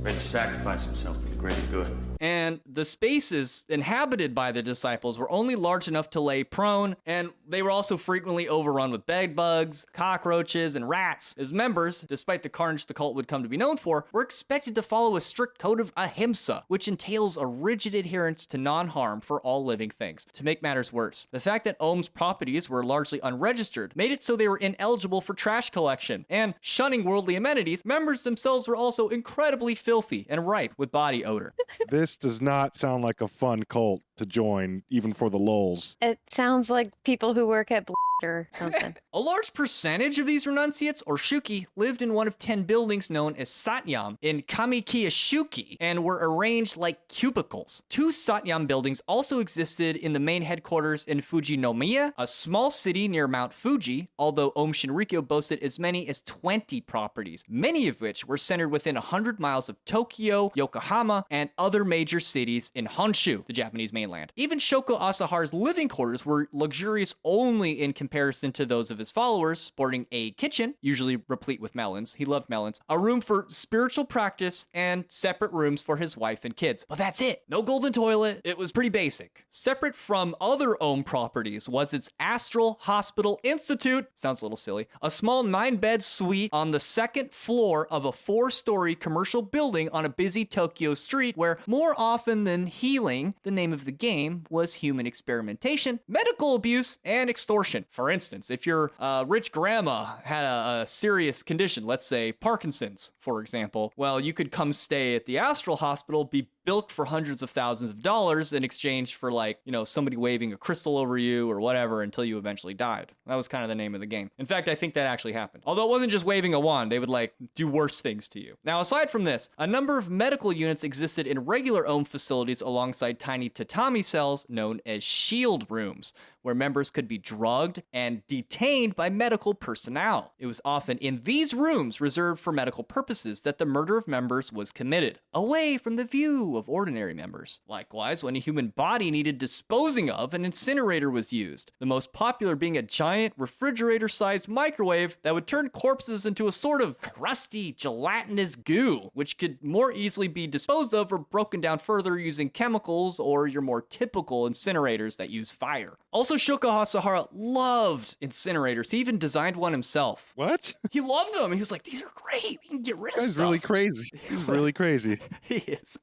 Ready to sacrifice himself for the greater good. And the spaces inhabited by the disciples were only large enough to lay prone, and they were also frequently overrun with bed bugs, cockroaches, and rats. As members, despite the carnage the cult would come to be known for, were expected to follow a strict code of ahimsa, which entails a rigid adherence to non-harm for all living things. To make matters worse, the fact that Aum's properties were largely unregistered made it so they were ineligible for trash collection, and shunning worldly amenities, members themselves were also incredibly filthy and ripe with body odor. This does not sound like a fun cult to join, even for the lulz. It sounds like people who work at or something. A large percentage of these renunciates, or shuki, lived in one of 10 buildings known as satyam in Kamikiya-shuki and were arranged like cubicles. 2 satyam buildings also existed in the main headquarters in Fujinomiya, a small city near Mount Fuji, although Aum Shinrikyo boasted as many as 20 properties, many of which were centered within 100 miles of Tokyo, Yokohama, and other major cities in Honshu, the Japanese mainland. Even Shoko Asahara's living quarters were luxurious only in comparison to those of his followers, sporting a kitchen, usually replete with melons. He loved melons. A room for spiritual practice, and separate rooms for his wife and kids. But that's it. No golden toilet. It was pretty basic. Separate from other Aum properties was its Astral Hospital Institute. Sounds a little silly. A small 9-bed suite on the 2nd floor of a 4-story commercial building on a busy Tokyo street where, more often than healing, the name of the game was human experimentation, medical abuse, and extortion. For instance, if your rich grandma had a serious condition, let's say Parkinson's, for example, well, you could come stay at the Astral Hospital, be bilked for hundreds of thousands of dollars in exchange for, like, you know, somebody waving a crystal over you or whatever until you eventually died. That was kind of the name of the game. In fact, I think that actually happened. Although it wasn't just waving a wand, they would, like, do worse things to you. Now, aside from this, a number of medical units existed in regular Aum facilities alongside tiny tatami cells known as shield rooms, where members could be drugged and detained by medical personnel. It was often in these rooms reserved for medical purposes that the murder of members was committed, away from the view of ordinary members. Likewise, when a human body needed disposing of, an incinerator was used, the most popular being a giant refrigerator-sized microwave that would turn corpses into a sort of crusty, gelatinous goo, which could more easily be disposed of or broken down further using chemicals or your more typical incinerators that use fire. Also, Shoko Asahara loved incinerators. He even designed one himself. What? He loved them. He was like, these are great. We can get rid of This stuff. guy's really crazy. He's really crazy. He is.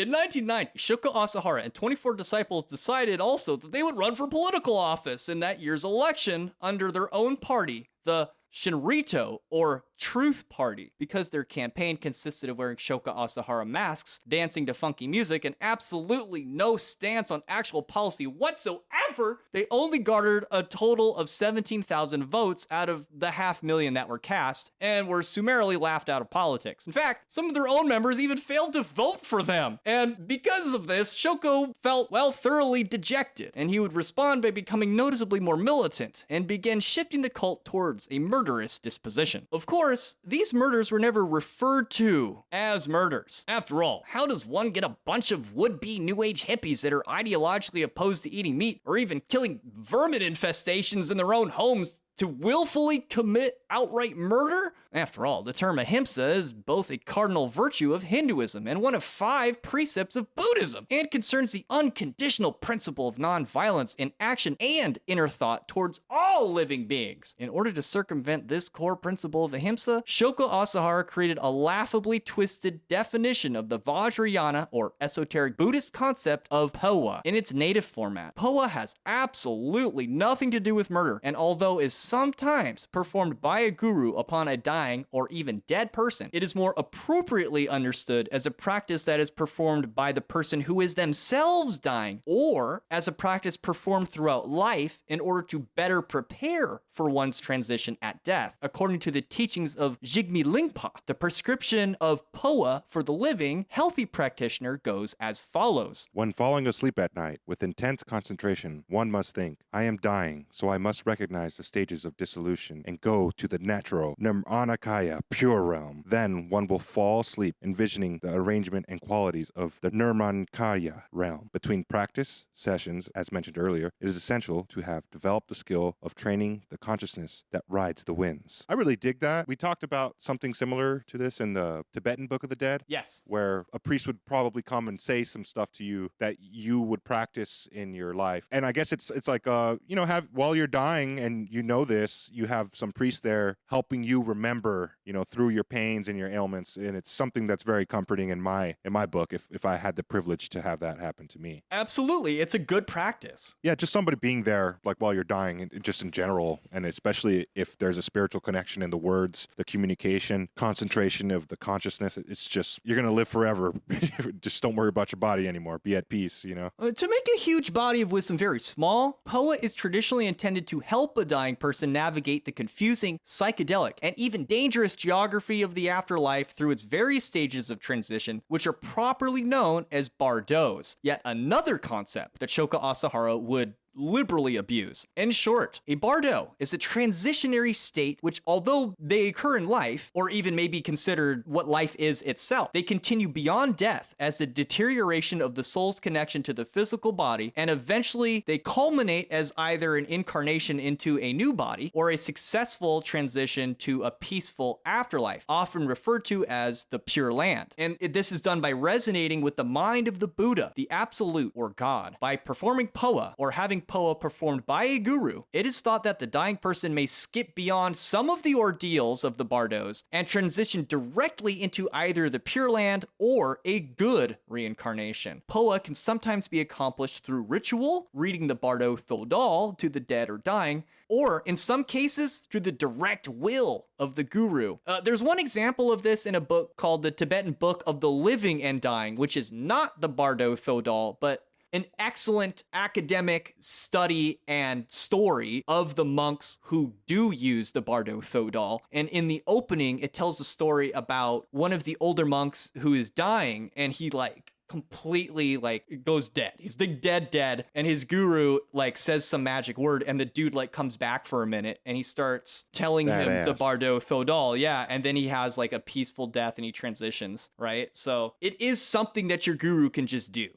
In 1990, Shoko Asahara and 24 disciples decided also that they would run for political office in that year's election under their own party, the Shinrikyo, or Truth Party, because their campaign consisted of wearing Shoko Asahara masks, dancing to funky music, and absolutely no stance on actual policy whatsoever. They only garnered a total of 17,000 votes out of the 500,000 that were cast, and were summarily laughed out of politics. In fact, some of their own members even failed to vote for them. And because of this, Shoko felt, thoroughly dejected, and he would respond by becoming noticeably more militant, and began shifting the cult towards a murderous disposition. Of course, these murders were never referred to as murders. After all, how does one get a bunch of would-be New Age hippies that are ideologically opposed to eating meat or even killing vermin infestations in their own homes to willfully commit outright murder? After all, the term ahimsa is both a cardinal virtue of Hinduism and one of 5 precepts of Buddhism, and concerns the unconditional principle of nonviolence in action and inner thought towards all living beings. In order to circumvent this core principle of ahimsa, Shoko Asahara created a laughably twisted definition of the Vajrayana, or esoteric Buddhist concept of powa, in its native format. Powa has absolutely nothing to do with murder, and although is sometimes performed by a guru upon a dying or even dead person, it is more appropriately understood as a practice that is performed by the person who is themselves dying, or as a practice performed throughout life in order to better prepare for one's transition at death. According to the teachings of Jigme Lingpa, the prescription of powa for the living, healthy practitioner goes as follows. When falling asleep at night with intense concentration, one must think, I am dying, so I must recognize the stages of dissolution and go to the natural Nirmanakaya pure realm. Then one will fall asleep, envisioning the arrangement and qualities of the Nirmanakaya realm. Between practice sessions, as mentioned earlier, it is essential to have developed the skill of training the consciousness that rides the winds. I really dig that. We talked about something similar to this in the Tibetan Book of the Dead. Yes. Where a priest would probably come and say some stuff to you that you would practice in your life. And I guess it's like, have while you're dying and you know this, you have some priest there helping you remember, through your pains and your ailments. And it's something that's very comforting in my book, if I had the privilege to have that happen to me. Absolutely. It's a good practice. Yeah, just somebody being there, like while you're dying, and just in general, and especially if there's a spiritual connection in the words, the communication, concentration of the consciousness, it's just, you're going to live forever. Just don't worry about your body anymore. Be at peace, To make a huge body of wisdom very small, powa is traditionally intended to help a dying person navigate the confusing, psychedelic, and even dangerous geography of the afterlife through its various stages of transition, which are properly known as bardos. Yet another concept that Shoko Asahara would liberally abuse. In short, a bardo is a transitionary state which, although they occur in life, or even may be considered what life is itself, they continue beyond death as the deterioration of the soul's connection to the physical body, and eventually they culminate as either an incarnation into a new body or a successful transition to a peaceful afterlife, often referred to as the Pure Land. And this is done by resonating with the mind of the Buddha, the Absolute, or God. By performing powa, or having powa performed by a guru, it is thought that the dying person may skip beyond some of the ordeals of the bardos and transition directly into either the Pure Land or a good reincarnation. Powa can sometimes be accomplished through ritual, reading the Bardo Thodal to the dead or dying, or in some cases through the direct will of the guru. There's one example of this in a book called the Tibetan Book of the Living and Dying, which is not the Bardo Thodal, but an excellent academic study and story of the monks who do use the Bardo Thodal. And in the opening, it tells a story about one of the older monks who is dying, and he completely goes dead. He's dead, and his guru says some magic word, and the dude comes back for a minute, and he starts telling him the Bardo Thodal, and then he has a peaceful death and he transitions, right? So it is something that your guru can just do,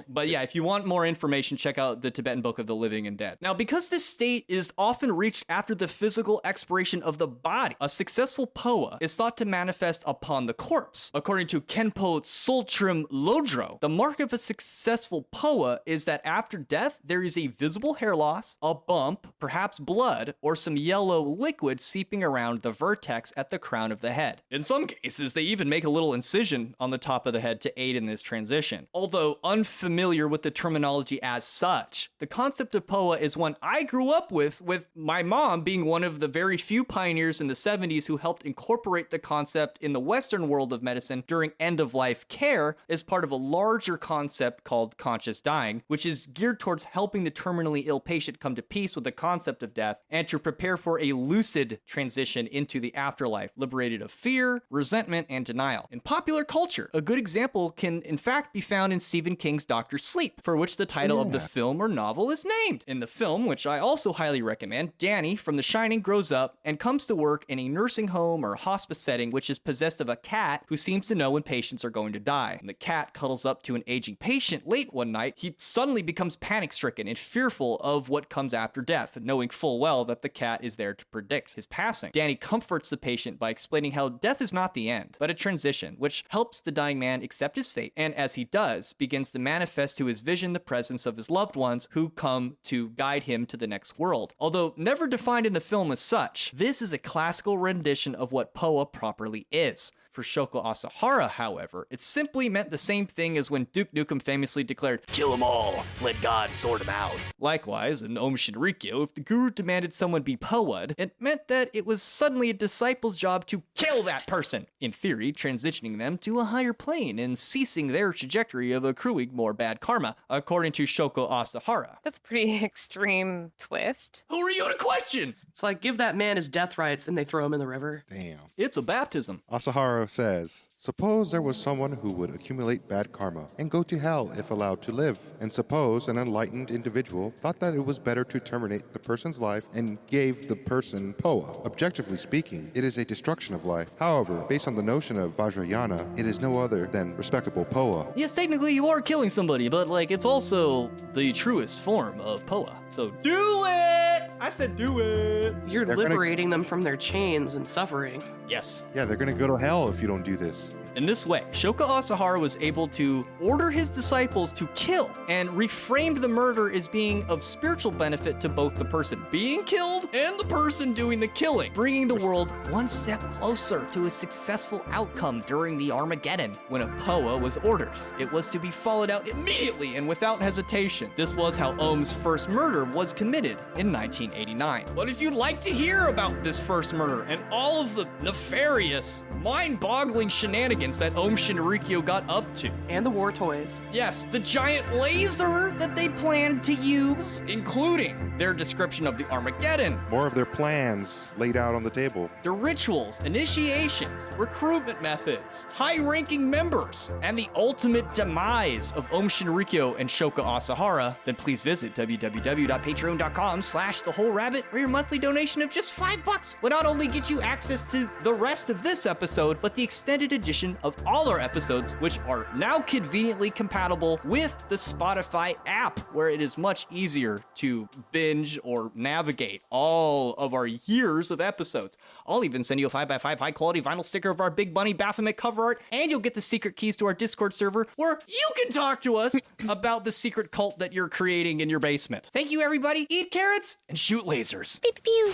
but yeah, if you want more information, check out the Tibetan Book of the Living and Dead. Now, because this state is often reached after the physical expiration of the body, a successful powa is thought to manifest upon the corpse. According to Kenpo Tsultrim Lo Dodro. The mark of a successful POA is that after death, there is a visible hair loss, a bump, perhaps blood, or some yellow liquid seeping around the vertex at the crown of the head. In some cases, they even make a little incision on the top of the head to aid in this transition. Although unfamiliar with the terminology as such, the concept of POA is one I grew up with my mom being one of the very few pioneers in the 70s who helped incorporate the concept in the Western world of medicine during end-of-life care as part of a larger concept called conscious dying, which is geared towards helping the terminally ill patient come to peace with the concept of death and to prepare for a lucid transition into the afterlife, liberated of fear, resentment, and denial. In popular culture, a good example can in fact be found in Stephen King's Dr. Sleep, for which the title of the film or novel is named. In the film, which I also highly recommend, Danny from The Shining grows up and comes to work in a nursing home or hospice setting which is possessed of a cat who seems to know when patients are going to die. When the cat cuddles up to an aging patient late one night, he suddenly becomes panic-stricken and fearful of what comes after death, knowing full well that the cat is there to predict his passing. Danny comforts the patient by explaining how death is not the end, but a transition, which helps the dying man accept his fate, and as he does, begins to manifest to his vision the presence of his loved ones who come to guide him to the next world. Although never defined in the film as such, this is a classical rendition of what POA properly is. For Shoko Asahara, however, it simply meant the same thing as when Duke Nukem famously declared, "Kill them all, let God sort them out." Likewise, in Aum Shinrikyo, if the guru demanded someone be POA'd, it meant that it was suddenly a disciple's job to kill that person, in theory transitioning them to a higher plane and ceasing their trajectory of accruing more bad karma, according to Shoko Asahara. That's a pretty extreme twist. Who are you to question? It's like, give that man his death rights and they throw him in the river. Damn. It's a baptism. Asahara says, suppose there was someone who would accumulate bad karma and go to hell if allowed to live. And suppose an enlightened individual thought that it was better to terminate the person's life and gave the person POA. Objectively speaking, it is a destruction of life. However, based on the notion of Vajrayana, it is no other than respectable POA. Yes, technically you are killing somebody, but it's also the truest form of POA. So do it! I said do it! You're They're liberating them from their chains and suffering. Yes. Yeah, they're gonna go to hell if you don't do this. In this way, Shoko Asahara was able to order his disciples to kill and reframed the murder as being of spiritual benefit to both the person being killed and the person doing the killing, bringing the world one step closer to a successful outcome during the Armageddon. When a POA was ordered, it was to be followed out immediately and without hesitation. This was how Aum's first murder was committed in 1989. But if you'd like to hear about this first murder and all of the nefarious, mind-boggling shenanigans that Aum Shinrikyo got up to. And the war toys. Yes, the giant laser that they planned to use, including their description of the Armageddon, More of their plans laid out on the table. the rituals, initiations, recruitment methods, high-ranking members, and the ultimate demise of Aum Shinrikyo and Shoko Asahara, then please visit www.patreon.com/thewholerabbit, where your monthly donation of just $5 will not only get you access to the rest of this episode, but the extended edition of all our episodes, which are now conveniently compatible with the Spotify app, where it is much easier to binge or navigate all of our years of episodes. I'll even send you a 5x5 high-quality vinyl sticker of our Big Bunny Baphomet cover art, and you'll get the secret keys to our Discord server, where you can talk to us about the secret cult that you're creating in your basement. Thank you, everybody. Eat carrots and shoot lasers. Pew, pew, pew.